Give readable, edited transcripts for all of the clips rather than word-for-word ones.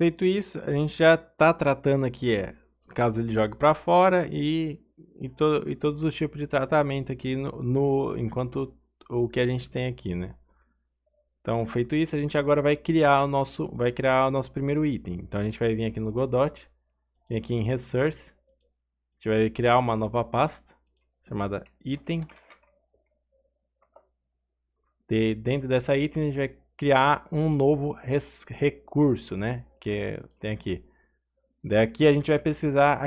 Feito isso, a gente já está tratando aqui, caso ele jogue para fora e todos os tipos de tratamento aqui enquanto o que a gente tem aqui, né? Então, feito isso, a gente agora vai criar o nosso primeiro item. Então, a gente vai vir aqui no Godot, vir aqui em Resource, a gente vai criar uma nova pasta chamada Itens. Dentro dessa item, a gente vai criar um novo recurso, né? Tem aqui. Daqui a gente vai pesquisar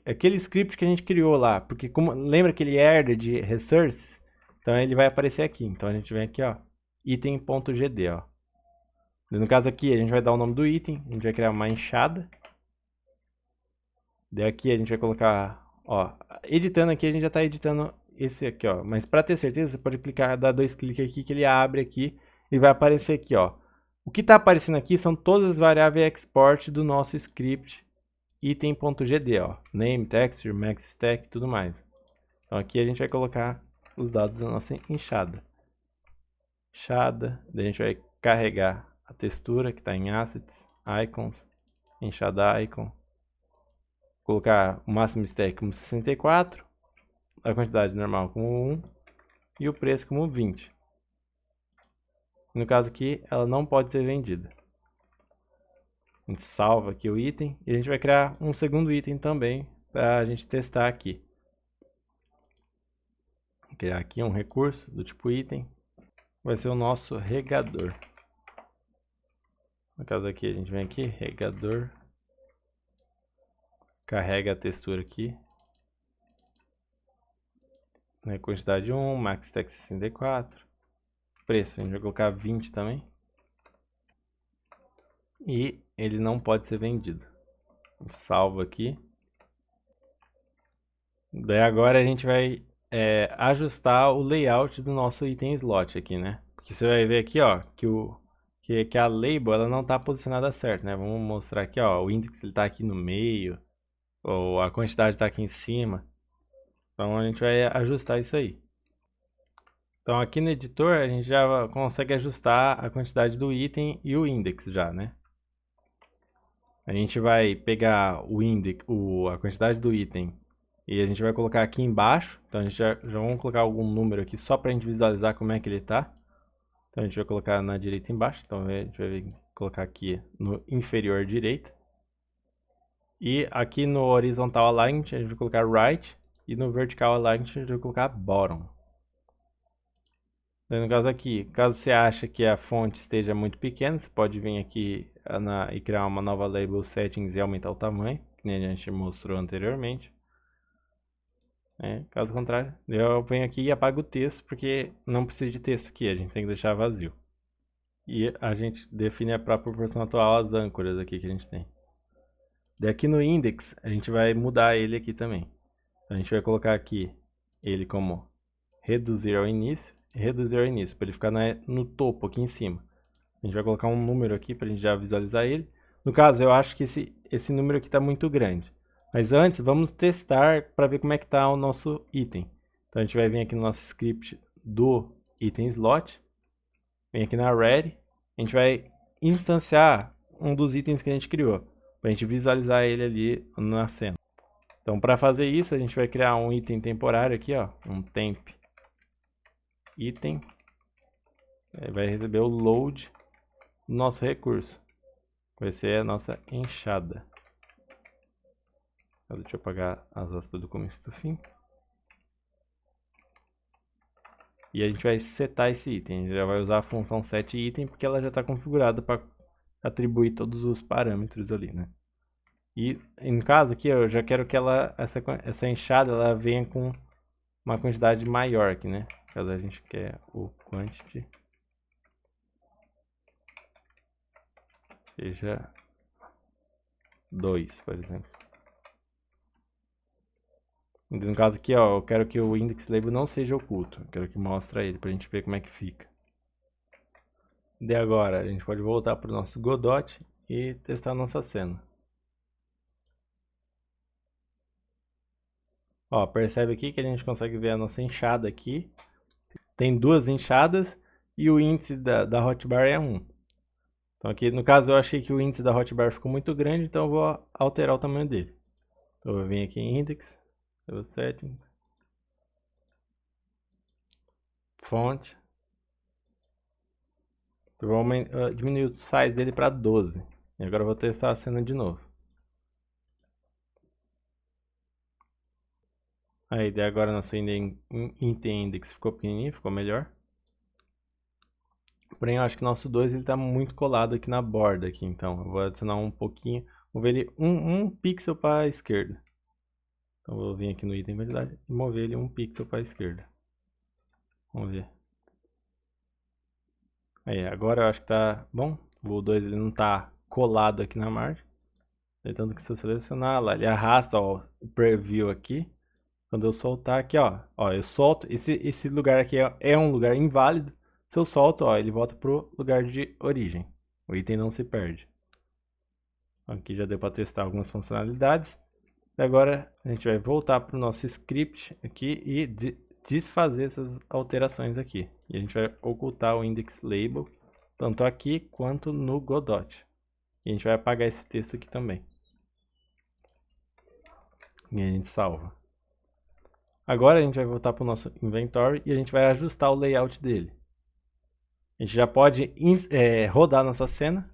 aquele script que a gente criou lá, porque lembra que ele herda de resources? Então ele vai aparecer aqui. Então a gente vem aqui, ó, item.gd, ó. No caso aqui a gente vai dar o nome do item, a gente vai criar uma enxada. Daqui a gente vai colocar, ó, editando aqui a gente já está editando esse aqui, ó. Mas para ter certeza, você pode clicar, dar 2 cliques aqui que ele abre aqui e vai aparecer aqui, ó. O que está aparecendo aqui são todas as variáveis export do nosso script item.gd, ó. Name, texture, max stack e tudo mais. Então aqui a gente vai colocar os dados da nossa enxada. Daí a gente vai carregar a textura que está em assets, icons, enxada icon. Colocar o máximo stack como 64, a quantidade normal como 1 e o preço como 20. No caso aqui, ela não pode ser vendida. A gente salva aqui o item e a gente vai criar um segundo item também para a gente testar aqui. Vou criar aqui um recurso do tipo item, vai ser o nosso regador. No caso aqui, a gente vem aqui, regador, carrega a textura aqui, né, quantidade 1, max stack 64, preço a gente vai colocar 20 também. E ele não pode ser vendido. Salva aqui. Daí agora a gente vai ajustar o layout do nosso item slot aqui, né? Porque você vai ver aqui, ó, que a label ela não está posicionada certo, né? Vamos mostrar aqui, ó, o index ele está aqui no meio, ou a quantidade está aqui em cima. Então a gente vai ajustar isso aí. Então aqui no editor a gente já consegue ajustar a quantidade do item e o index já, né? A gente vai pegar o index, a quantidade do item e a gente vai colocar aqui embaixo. Então a gente já vamos colocar algum número aqui só para a gente visualizar como é que ele está. Então a gente vai colocar na direita embaixo. Então a gente vai colocar aqui no inferior direito. E aqui no horizontal alignment a gente vai colocar right. E no vertical alignment a gente vai colocar bottom. No caso aqui, caso você ache que a fonte esteja muito pequena, você pode vir aqui e criar uma nova label settings e aumentar o tamanho, que nem a gente mostrou anteriormente. Caso contrário, eu venho aqui e apago o texto, porque não precisa de texto aqui, a gente tem que deixar vazio. E a gente define a própria proporção atual às âncoras aqui que a gente tem. Daqui no index, a gente vai mudar ele aqui também. Então, a gente vai colocar aqui ele como reduzir ao início, para ele ficar no topo aqui em cima. A gente vai colocar um número aqui para a gente já visualizar ele. No caso, eu acho que esse número aqui está muito grande. Mas antes, vamos testar para ver como é que está o nosso item. Então a gente vai vir aqui no nosso script do item slot. Vem aqui na ready. A gente vai instanciar um dos itens que a gente criou, para a gente visualizar ele ali na cena. Então para fazer isso, a gente vai criar um item temporário aqui, ó, um temp item, vai receber o load do nosso recurso, vai ser a nossa enxada. Deixa eu apagar as aspas do começo e do fim. E a gente vai setar esse item, a gente já vai usar a função setItem porque ela já está configurada para atribuir todos os parâmetros ali, né? E no caso aqui eu já quero que essa enxada ela venha com uma quantidade maior aqui, né? Caso a gente quer o quantity seja 2, por exemplo. No caso aqui, ó, eu quero que o index label não seja oculto. Eu quero que mostre ele pra gente ver como é que fica. De agora, a gente pode voltar para o nosso Godot e testar a nossa cena. Ó, percebe aqui que a gente consegue ver a nossa enxada aqui. Tem duas enxadas e o índice da hotbar é 1. Então aqui, no caso, eu achei que o índice da hotbar ficou muito grande, então eu vou alterar o tamanho dele. Então eu vou vir aqui em Index, Table Settings, Font. Eu vou diminuir o size dele para 12. E agora eu vou testar a cena de novo. Aí, daí agora nosso item index ficou pequenininho, ficou melhor. Porém, eu acho que o nosso 2 está muito colado aqui na borda aqui, então eu vou adicionar um pouquinho, mover ele um pixel para a esquerda. Então eu vou vir aqui no item validade e mover ele um pixel para a esquerda. Vamos ver. Aí, agora eu acho que tá bom. O 2 ele não está colado aqui na margem. Tanto que se eu selecionar lá, ele arrasta ó, o preview aqui. Quando eu soltar aqui, ó, eu solto, esse lugar aqui é um lugar inválido. Se eu solto, ó, ele volta pro lugar de origem. O item não se perde. Aqui já deu para testar algumas funcionalidades. E agora a gente vai voltar para o nosso script aqui e desfazer essas alterações aqui. E a gente vai ocultar o index label, tanto aqui quanto no Godot. E a gente vai apagar esse texto aqui também. E a gente salva. Agora a gente vai voltar para o nosso inventory e a gente vai ajustar o layout dele. A gente já pode rodar nossa cena.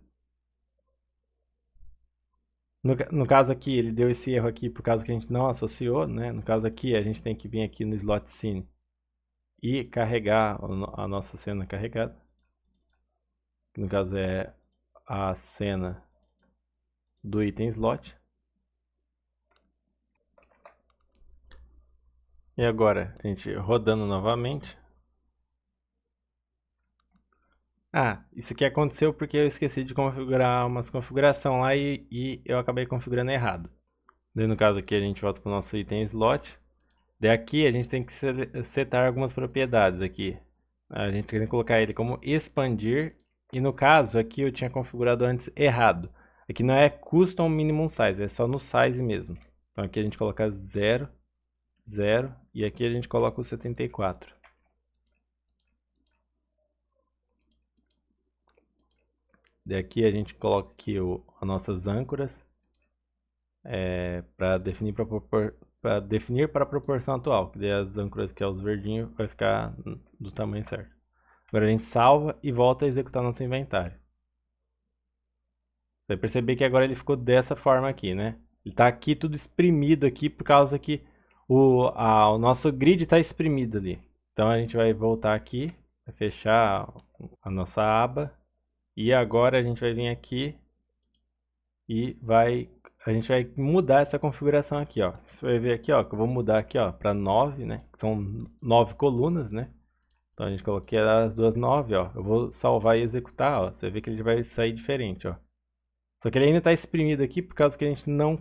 No caso aqui, ele deu esse erro aqui por causa que a gente não associou, né? No caso aqui, a gente tem que vir aqui no slot scene e carregar a nossa cena carregada. No caso é a cena do item slot. E agora, a gente rodando novamente. Isso aqui aconteceu porque eu esqueci de configurar umas configurações lá e eu acabei configurando errado. Daí no caso aqui a gente volta para o nosso item slot. Daí aqui a gente tem que setar algumas propriedades aqui. A gente tem que colocar ele como expandir. E no caso aqui eu tinha configurado antes errado. Aqui não é custom minimum size, é só no size mesmo. Então aqui a gente coloca 0, 0 e aqui a gente coloca o 74. Daí aqui a gente coloca aqui as nossas âncoras para definir para a proporção atual. Que daí as âncoras que é os verdinhos vai ficar do tamanho certo. Agora a gente salva e volta a executar nosso inventário. Você vai perceber que agora ele ficou dessa forma aqui, né? Ele está aqui tudo espremido aqui por causa que o nosso grid está espremido ali. Então a gente vai voltar aqui, vai fechar a nossa aba. E agora a gente vai vir aqui e a gente vai mudar essa configuração aqui, ó. Você vai ver aqui, ó, que eu vou mudar aqui, ó, para 9, né? Que são 9 colunas, né? Então a gente coloquei as duas 9, ó. Eu vou salvar e executar, ó. Você vê que ele vai sair diferente, ó. Só que ele ainda está exprimido aqui por causa que a gente não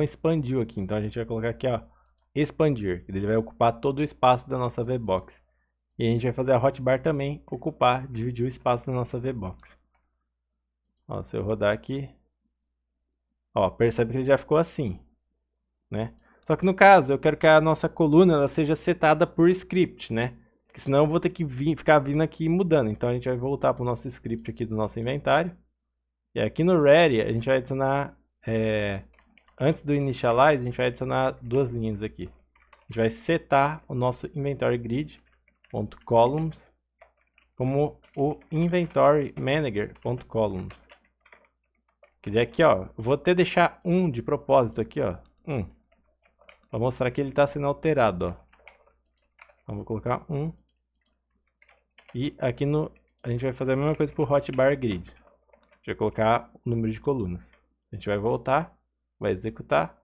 expandiu aqui. Então a gente vai colocar aqui, ó, expandir. Ele vai ocupar todo o espaço da nossa VBox. E a gente vai fazer a hotbar também dividir o espaço da nossa VBox. Ó, se eu rodar aqui, ó, percebe que ele já ficou assim, né? Só que no caso, eu quero que a nossa coluna ela seja setada por script, né? Porque senão eu vou ter que ficar vindo aqui e mudando. Então a gente vai voltar para o nosso script aqui do nosso inventário. E aqui no ready a gente vai adicionar, antes do initialize, a gente vai adicionar duas linhas aqui. A gente vai setar o nosso inventory grid.columns como o inventory manager.columns. Que daí aqui, ó, eu vou até deixar um de propósito aqui, ó, para mostrar que ele está sendo alterado, ó. Então vou colocar 1. E aqui a gente vai fazer a mesma coisa para o hotbar grid. A gente vai colocar o número de colunas. A gente vai voltar, vai executar.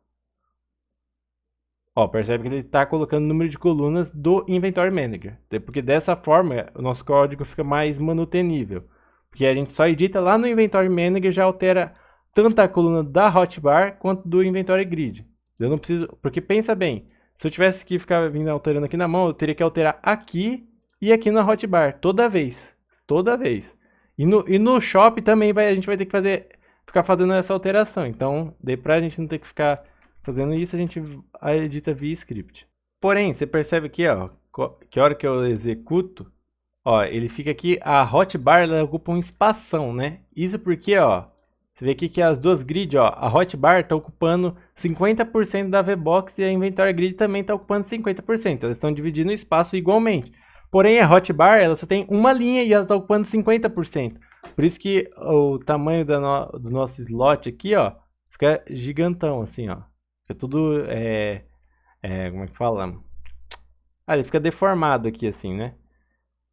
Ó, percebe que ele está colocando o número de colunas do Inventory Manager. Porque dessa forma o nosso código fica mais manutenível. Porque a gente só edita lá no Inventory Manager, já altera tanto a coluna da hotbar quanto do Inventory Grid. Eu não preciso, porque pensa bem, se eu tivesse que ficar vindo alterando aqui na mão, eu teria que alterar aqui e aqui na hotbar, toda vez. Toda vez. E no shop também a gente vai ter que ficar fazendo essa alteração. Então, daí pra gente não ter que ficar fazendo isso, a gente edita via script. Porém, você percebe aqui, ó, que a hora que eu executo, Ó, ele fica aqui, a hotbar ela ocupa um espação, né? Isso porque, ó, você vê aqui que as duas grids, ó, a hotbar tá ocupando 50% da VBox e a inventory grid também tá ocupando 50%. Elas estão dividindo o espaço igualmente. Porém, a hotbar, ela só tem uma linha e ela tá ocupando 50%. Por isso que o tamanho do nosso slot aqui, ó, fica gigantão, assim, ó. Fica tudo, como é que fala? Ah, ele fica deformado aqui, assim, né?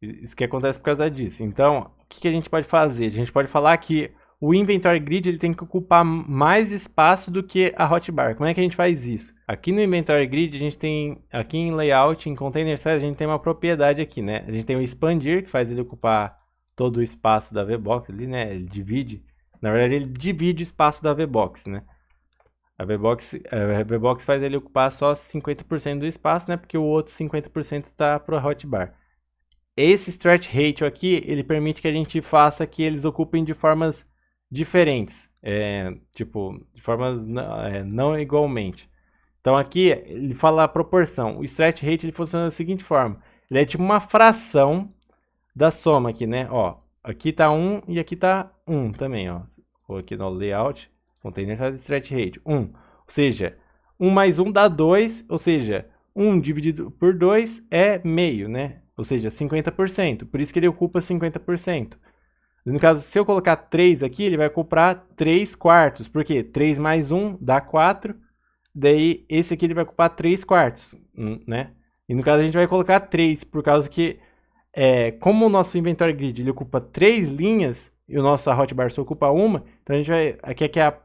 Isso que acontece por causa disso. Então, o que a gente pode fazer? A gente pode falar que o inventory grid ele tem que ocupar mais espaço do que a hotbar. Como é que a gente faz isso? Aqui no inventory grid, a gente tem, aqui em layout, em container size, a gente tem uma propriedade aqui, né? A gente tem o expandir, que faz ele ocupar todo o espaço da VBox ali, né? Ele divide, na verdade ele divide o espaço da VBox, né? A VBox faz ele ocupar só 50% do espaço, né? Porque o outro 50% está para a hotbar. Esse stretch ratio aqui, ele permite que a gente faça que eles ocupem de formas diferentes, tipo, de formas não igualmente. Então aqui ele fala a proporção. O stretch ratio ele funciona da seguinte forma: ele é tipo uma fração da soma aqui, né? Ó, aqui tá 1 e aqui tá 1 também, ó. Vou aqui no layout, container size stretch ratio 1. Ou seja, 1 mais 1 dá 2, ou seja, 1 dividido por 2 é meio, né? Ou seja, 50%. Por isso que ele ocupa 50%. No caso, se eu colocar 3 aqui, ele vai ocupar 3 quartos. Por quê? 3 mais 1 dá 4. Daí, esse aqui ele vai ocupar 3 quartos, né? E no caso, a gente vai colocar 3, por causa que, como o nosso inventory grid ele ocupa 3 linhas, e o nosso hotbar só ocupa uma, então a gente vai, aqui é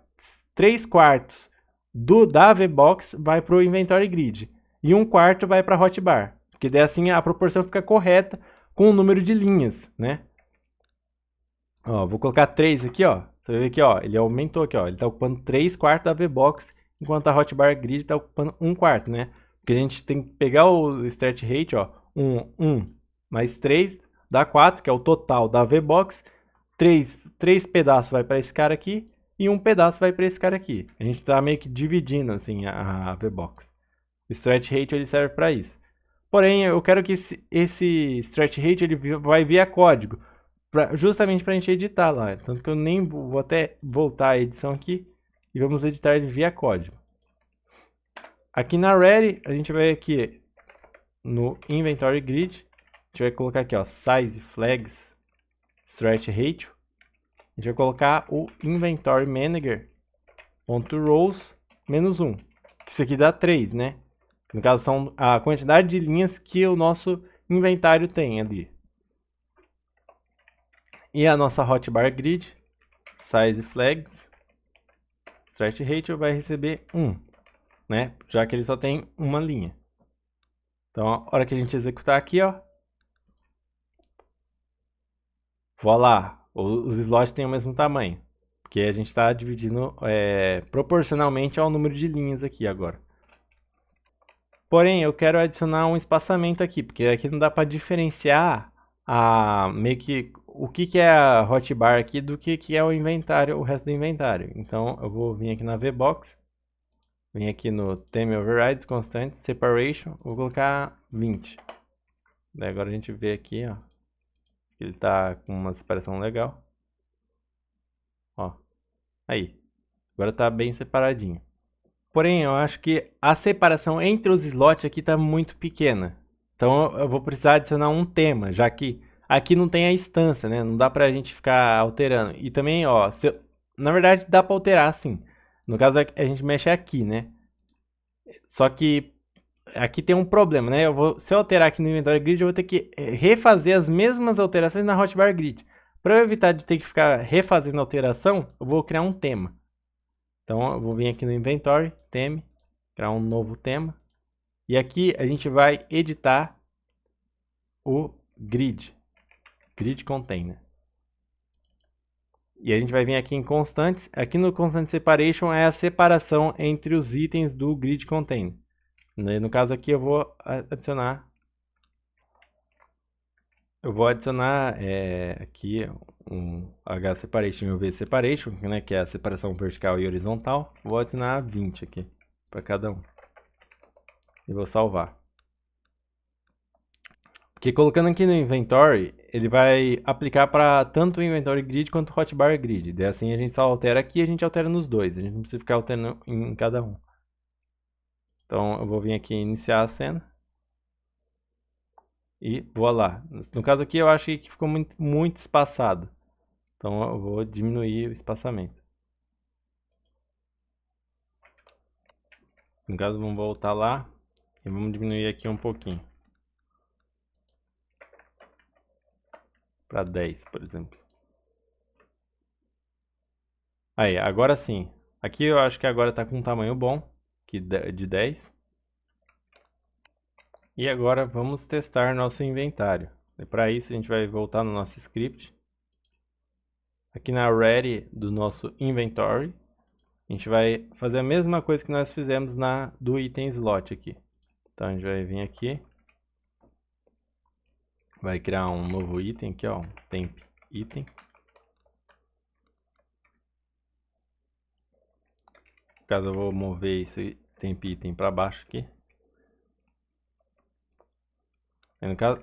3 quartos da VBox vai para o inventory grid. E 1 quarto vai para a hotbar. Porque daí assim a proporção fica correta com o número de linhas, né? Ó, vou colocar 3 aqui, ó. Você vai ver aqui, ó, ele aumentou aqui, ó. Ele está ocupando 3 quartos da VBox, enquanto a hotbar grid está ocupando 1 quarto, né? Porque a gente tem que pegar o stretch rate, ó, 1 mais 3 dá 4, que é o total da VBox. 3 pedaços vai para esse cara aqui e 1 pedaço vai para esse cara aqui. A gente está meio que dividindo assim a VBox. O stretch rate ele serve para isso. Porém, eu quero que esse stretch rate ele vai via código, justamente para a gente editar lá. Tanto que eu nem vou até voltar a edição aqui e vamos editar ele via código. Aqui na Ready, a gente vai aqui no Inventory Grid, a gente vai colocar aqui, ó, Size Flags Stretch Ratio. A gente vai colocar o Inventory Manager .rows -1. Isso aqui dá 3, né? No caso, são a quantidade de linhas que o nosso inventário tem ali. E a nossa hotbar grid, size flags, stretch ratio vai receber 1, né? Já que ele só tem uma linha. Então, a hora que a gente executar aqui, ó, voilá, os slots têm o mesmo tamanho. Porque a gente está dividindo proporcionalmente ao número de linhas aqui agora. Porém, eu quero adicionar um espaçamento aqui, porque aqui não dá para diferenciar meio que o que é a hotbar aqui do que é o inventário, o resto do inventário. Então, eu vou vir aqui na VBox, vim aqui no Theme Override, Constant, Separation, vou colocar 20. Daí agora a gente vê aqui, ó, ele está com uma separação legal. Ó, aí, agora está bem separadinho. Porém, eu acho que a separação entre os slots aqui está muito pequena. Então eu vou precisar adicionar um tema, já que aqui não tem a instância, né? Não dá pra gente ficar alterando. E também, ó, na verdade dá pra alterar sim. No caso a gente mexe aqui, né? Só que aqui tem um problema, né? Se eu alterar aqui no Inventory Grid, eu vou ter que refazer as mesmas alterações na Hotbar Grid. Para eu evitar de ter que ficar refazendo alteração, eu vou criar um tema. Então eu vou vir aqui no Inventory, Theme, criar um novo tema. E aqui a gente vai editar o grid container. E a gente vai vir aqui em constantes. Aqui no constant separation é a separação entre os itens do grid container. No caso aqui eu vou adicionar aqui um H separation e um V separation, né, que é a separação vertical e horizontal. Vou adicionar 20 aqui para cada um. E vou salvar. Por Porque colocando aqui no inventory, ele vai aplicar para tanto o inventory grid quanto o hotbar grid. Daí assim a gente só altera aqui e a gente altera nos dois. A gente não precisa ficar alterando em cada um. Então eu vou vir aqui iniciar a cena. E vou lá. No caso aqui eu acho que ficou muito espaçado. Então eu vou diminuir o espaçamento. No caso vamos voltar lá e vamos diminuir aqui um pouquinho. Para 10, por exemplo. Aí, agora sim. Aqui eu acho que agora está com um tamanho bom, de 10. E agora vamos testar nosso inventário. Para isso a gente vai voltar no nosso script. Aqui na ready do nosso inventory, a gente vai fazer a mesma coisa que nós fizemos do item slot aqui. Então a gente vai vir aqui, vai criar um novo item aqui, ó, temp item. No caso eu vou mover esse temp item para baixo aqui. No caso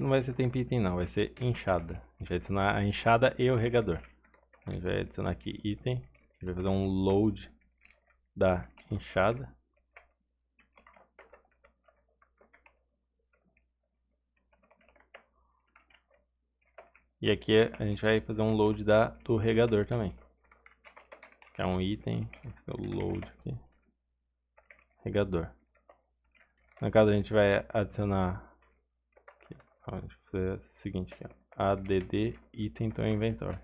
não vai ser temp item não, vai ser enxada. A gente vai adicionar a enxada e o regador. A gente vai adicionar aqui item, a gente vai fazer um load da enxada. E aqui a gente vai fazer um load do regador também. Que é um item, o load aqui. Regador. No caso a gente vai adicionar aqui, ó, a gente vai fazer o seguinte aqui, ó, add item to inventory.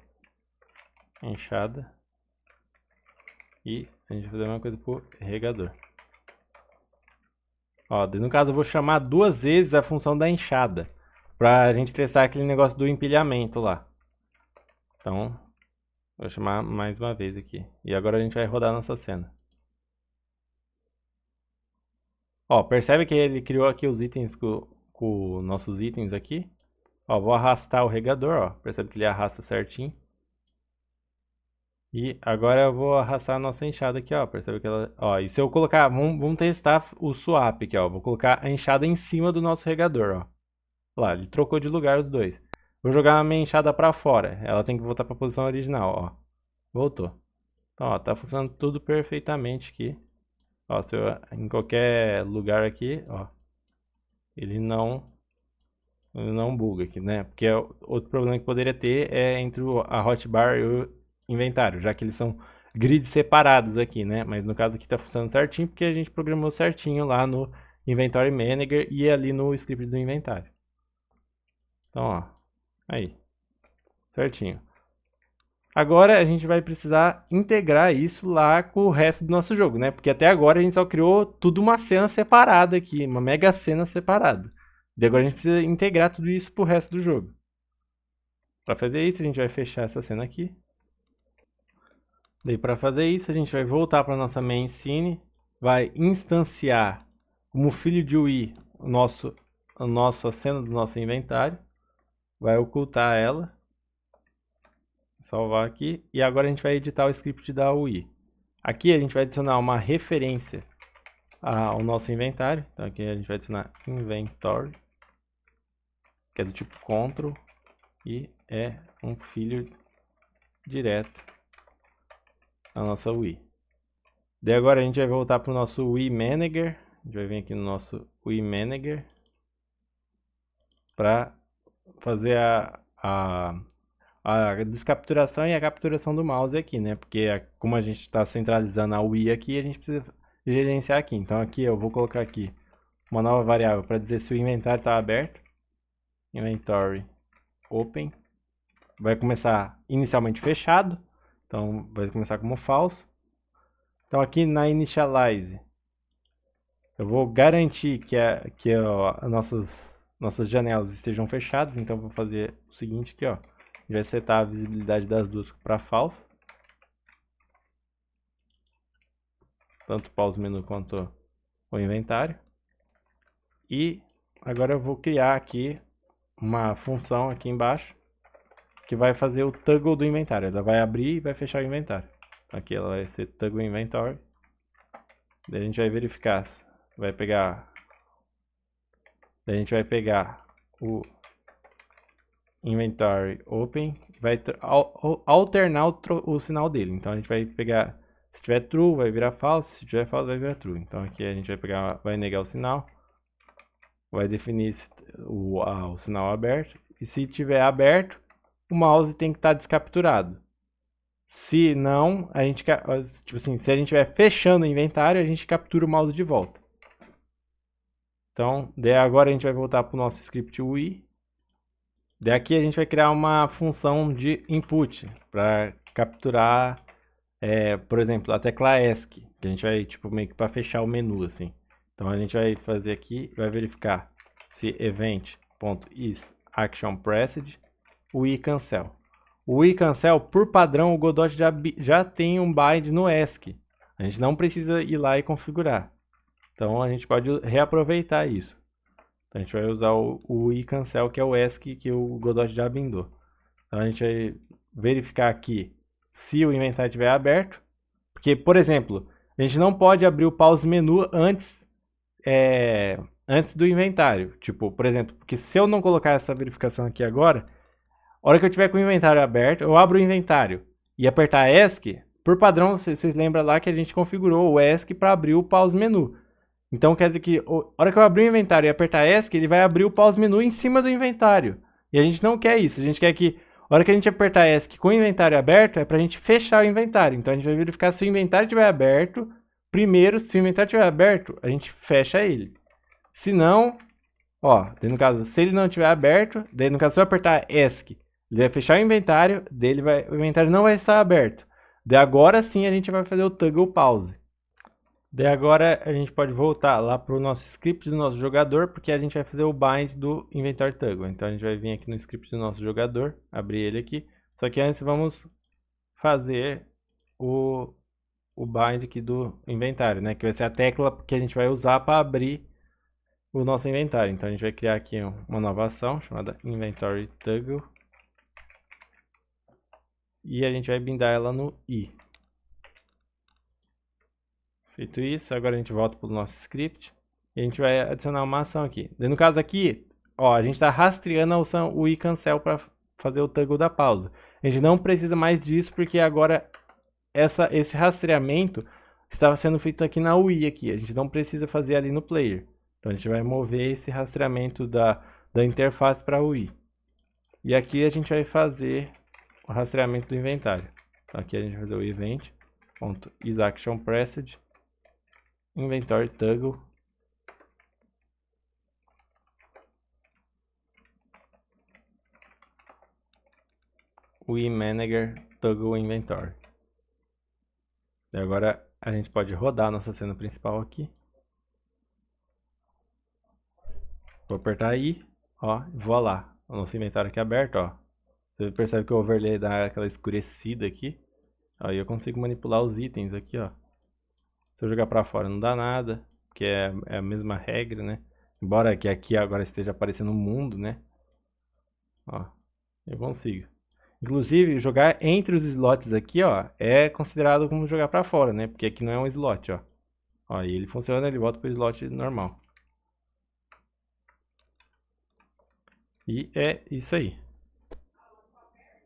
Enxada. E a gente vai fazer a mesma coisa pro regador. Ó, no caso eu vou chamar 2 vezes a função da enxada. Pra gente testar aquele negócio do empilhamento lá. Então, vou chamar mais uma vez aqui. E agora a gente vai rodar nossa cena. Ó, percebe que ele criou aqui os itens com nossos itens aqui. Ó, vou arrastar o regador, ó. Percebe que ele arrasta certinho. E agora eu vou arrastar a nossa enxada aqui, ó. Percebe que ela... Ó, e se eu colocar... Vamos testar o swap aqui, ó. Vou colocar a enxada em cima do nosso regador, ó. Lá, ele trocou de lugar os dois. Vou jogar a minha enxada pra fora. Ela tem que voltar pra posição original, ó. Voltou. Então, ó, tá funcionando tudo perfeitamente aqui. Ó, se eu, em qualquer lugar aqui, ó. Ele não buga aqui, né? Porque outro problema que poderia ter é entre a hotbar e o inventário, já que eles são grids separados aqui, né? Mas no caso aqui tá funcionando certinho porque a gente programou certinho lá no Inventory Manager e ali no script do inventário. Então, ó, aí, certinho. Agora a gente vai precisar integrar isso lá com o resto do nosso jogo, né? Porque até agora a gente só criou tudo uma cena separada aqui, uma mega cena separada. E agora a gente precisa integrar tudo isso pro resto do jogo. Para fazer isso, a gente vai fechar essa cena aqui. Daí para fazer isso, a gente vai voltar para nossa main scene, vai instanciar como filho de UI a cena do nosso inventário, vai ocultar ela, salvar aqui, e agora a gente vai editar o script da UI. Aqui a gente vai adicionar uma referência ao nosso inventário, então aqui a gente vai adicionar inventory, que é do tipo control, e é um filho direto da nossa UI. Daí agora a gente vai voltar para o nosso UI Manager, a gente vai vir aqui no nosso UI Manager, para fazer a descapturação e a capturação do mouse aqui, né? Porque como a gente está centralizando a UI aqui, a gente precisa gerenciar aqui. Então aqui eu vou colocar aqui uma nova variável para dizer se o inventário está aberto. Inventory open. Vai começar inicialmente fechado. Então vai começar como falso. Então aqui na initialize eu vou garantir que as nossas janelas estejam fechadas. Então eu vou fazer o seguinte aqui, ó. A gente vai setar a visibilidade das duas para falso. Tanto o pause menu quanto o inventário. E agora eu vou criar aqui uma função aqui embaixo que vai fazer o toggle do inventário. Ela vai abrir e vai fechar o inventário. Aqui ela vai ser toggle inventory. Daí a gente vai verificar. Daí a gente vai pegar o inventory open, vai alternar o sinal dele. Então a gente vai pegar, se tiver true vai virar false, se tiver false vai virar true. Então aqui a gente vai pegar, vai negar o sinal, vai definir o sinal aberto, e se tiver aberto, o mouse tem que estar descapturado. Se não, a gente, tipo assim, se a gente estiver fechando o inventário, a gente captura o mouse de volta. Então, daí agora a gente vai voltar para o nosso script UI. Daqui a gente vai criar uma função de input para capturar, por exemplo, a tecla ESC, que a gente vai tipo meio que para fechar o menu assim. Então a gente vai fazer aqui, vai verificar se event.isActionPressed UI cancel. O UI cancel, por padrão, o Godot já tem um bind no ESC. A gente não precisa ir lá e configurar. Então a gente pode reaproveitar isso. Então, a gente vai usar o UI cancel, que é o ESC que o Godot já bindou. Então a gente vai verificar aqui se o inventário estiver aberto. Porque, por exemplo, a gente não pode abrir o pause menu antes do inventário. Tipo, por exemplo, porque se eu não colocar essa verificação aqui agora, a hora que eu tiver com o inventário aberto, eu abro o inventário e apertar ESC, por padrão, vocês lembram lá que a gente configurou o ESC para abrir o pause menu. Então quer dizer que a hora que eu abrir o inventário e apertar ESC, ele vai abrir o pause menu em cima do inventário. E a gente não quer isso, a gente quer que a hora que a gente apertar ESC com o inventário aberto, é para a gente fechar o inventário. Então a gente vai verificar se o inventário estiver aberto. Primeiro, se o inventário estiver aberto, a gente fecha ele. Se não, ó, no caso, se ele não estiver aberto, daí no caso se eu apertar ESC, ele vai fechar o inventário, o inventário não vai estar aberto. Daí agora sim a gente vai fazer o toggle pause. Daí agora a gente pode voltar lá para o nosso script do nosso jogador, porque a gente vai fazer o bind do inventory toggle. Então a gente vai vir aqui no script do nosso jogador, abrir ele aqui. Só que antes vamos fazer o bind aqui do inventário, né? Que vai ser a tecla que a gente vai usar para abrir o nosso inventário. Então a gente vai criar aqui uma nova ação chamada inventory toggle. E a gente vai bindar ela no i. Feito isso, agora a gente volta para o nosso script e a gente vai adicionar uma ação aqui. No caso aqui, ó, a gente está rastreando a opção UI cancel para fazer o toggle da pausa. A gente não precisa mais disso porque agora esse rastreamento estava sendo feito aqui na UI aqui. A gente não precisa fazer ali no player. Então a gente vai mover esse rastreamento da interface para a UI. E aqui a gente vai fazer o rastreamento do inventário. Então aqui a gente vai fazer o event.isActionPressed inventory toggle UI manager toggle inventory. E agora a gente pode rodar a nossa cena principal aqui. Vou apertar I, ó, vou lá. O nosso inventário aqui aberto, ó. Você percebe que o overlay dá aquela escurecida aqui. Aí eu consigo manipular os itens aqui, ó. Se eu jogar pra fora não dá nada, porque é a mesma regra, né? Embora que aqui agora esteja aparecendo um mundo, né? Ó, eu consigo. Inclusive, jogar entre os slots aqui, ó, é considerado como jogar pra fora, né? Porque aqui não é um slot, ó. Ó, e ele funciona, ele volta pro slot normal. E é isso aí.